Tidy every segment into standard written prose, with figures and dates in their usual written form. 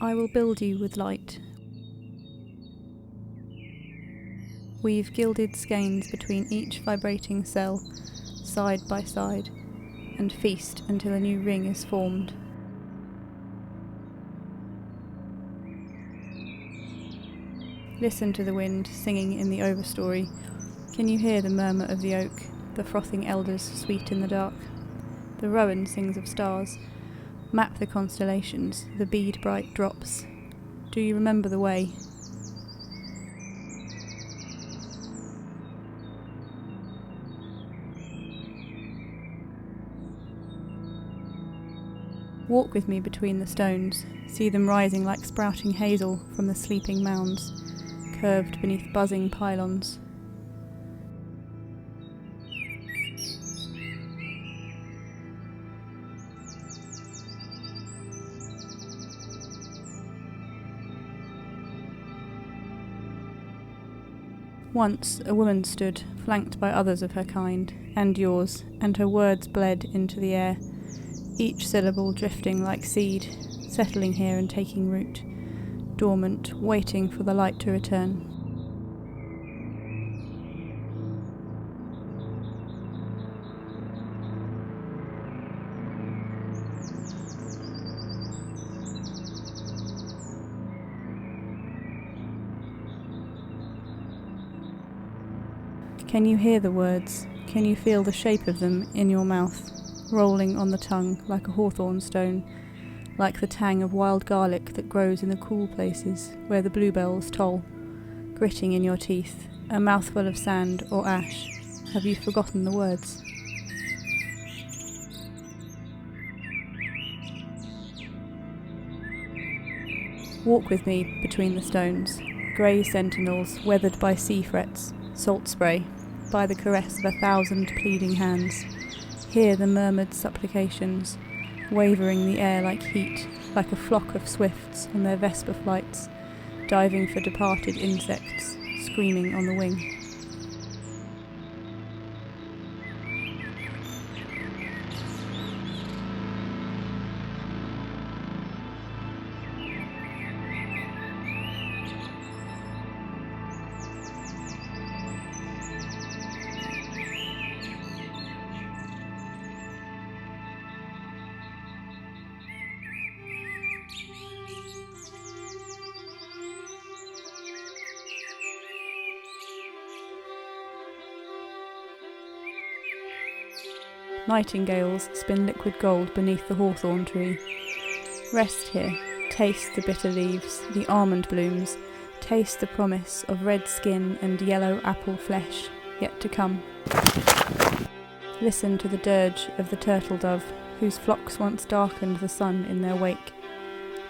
I will build you with light. Weave gilded skeins between each vibrating cell, side by side, and feast until a new ring is formed. Listen to the wind singing in the overstory. Can you hear the murmur of the oak, the frothing elders sweet in the dark? The rowan sings of stars. Map the constellations, the bead bright drops. Do you remember the way? Walk with me between the stones, see them rising like sprouting hazel from the sleeping mounds, curved beneath buzzing pylons. Once a woman stood, flanked by others of her kind, and yours, and her words bled into the air, each syllable drifting like seed, settling here and taking root, dormant, waiting for the light to return. Can you hear the words? Can you feel the shape of them in your mouth, rolling on the tongue like a hawthorn stone, like the tang of wild garlic that grows in the cool places where the bluebells toll, gritting in your teeth, a mouthful of sand or ash? Have you forgotten the words? Walk with me between the stones, grey sentinels weathered by sea frets, salt spray, by the caress of 1,000 pleading hands. Hear the murmured supplications, wavering the air like heat, like a flock of swifts on their vesper flights, diving for departed insects, screaming on the wing. Nightingales spin liquid gold beneath the hawthorn tree. Rest here, taste the bitter leaves, the almond blooms, taste the promise of red skin and yellow apple flesh yet to come. Listen to the dirge of the turtle dove, whose flocks once darkened the sun in their wake,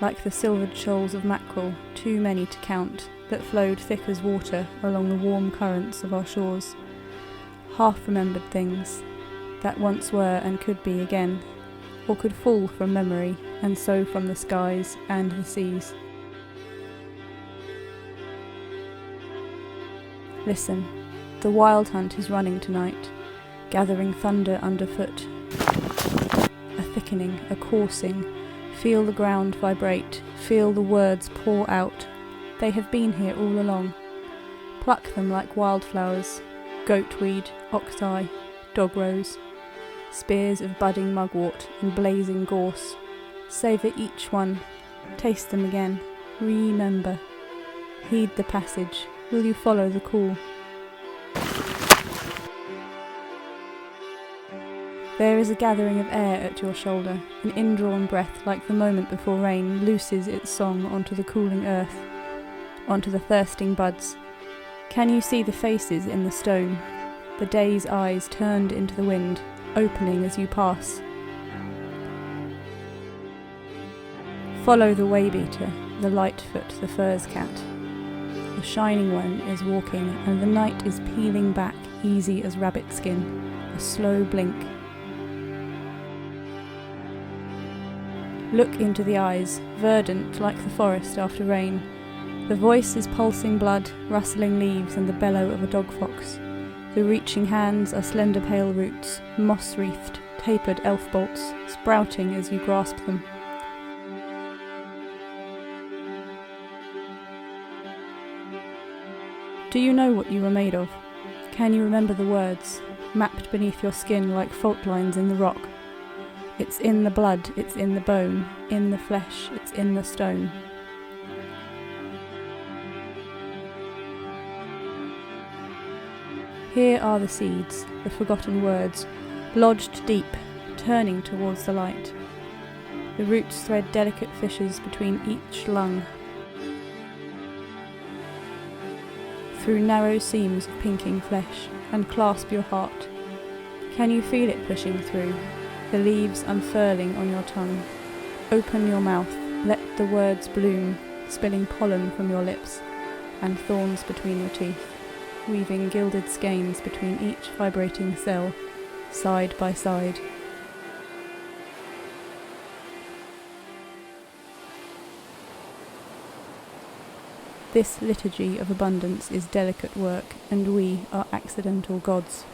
like the silvered shoals of mackerel, too many to count, that flowed thick as water along the warm currents of our shores. Half-remembered things, that once were and could be again, or could fall from memory, and so from the skies and the seas. Listen, the wild hunt is running tonight, gathering thunder underfoot. A thickening, a coursing, feel the ground vibrate, feel the words pour out. They have been here all along. Pluck them like wildflowers, goatweed, oxeye, dogrose, spears of budding mugwort and blazing gorse. Savour each one, taste them again, remember. Heed the passage, will you follow the call? There is a gathering of air at your shoulder, an indrawn breath like the moment before rain looses its song onto the cooling earth, onto the thirsting buds. Can you see the faces in the stone, the day's eyes turned into the wind, opening as you pass? Follow the waybeater, the lightfoot, the furze cat. The shining one is walking, and the night is peeling back, easy as rabbit skin, a slow blink. Look into the eyes, verdant like the forest after rain. The voice is pulsing blood, rustling leaves and the bellow of a dog fox. The reaching hands are slender pale roots, moss-wreathed, tapered elf bolts, sprouting as you grasp them. Do you know what you were made of? Can you remember the words, mapped beneath your skin like fault lines in the rock? It's in the blood, it's in the bone, in the flesh, it's in the stone. Here are the seeds, the forgotten words, lodged deep, turning towards the light. The roots thread delicate fissures between each lung. Through narrow seams of pinking flesh, and clasp your heart. Can you feel it pushing through, the leaves unfurling on your tongue? Open your mouth, let the words bloom, spilling pollen from your lips, and thorns between your teeth, weaving gilded skeins between each vibrating cell, side by side. This liturgy of abundance is delicate work, and we are accidental gods.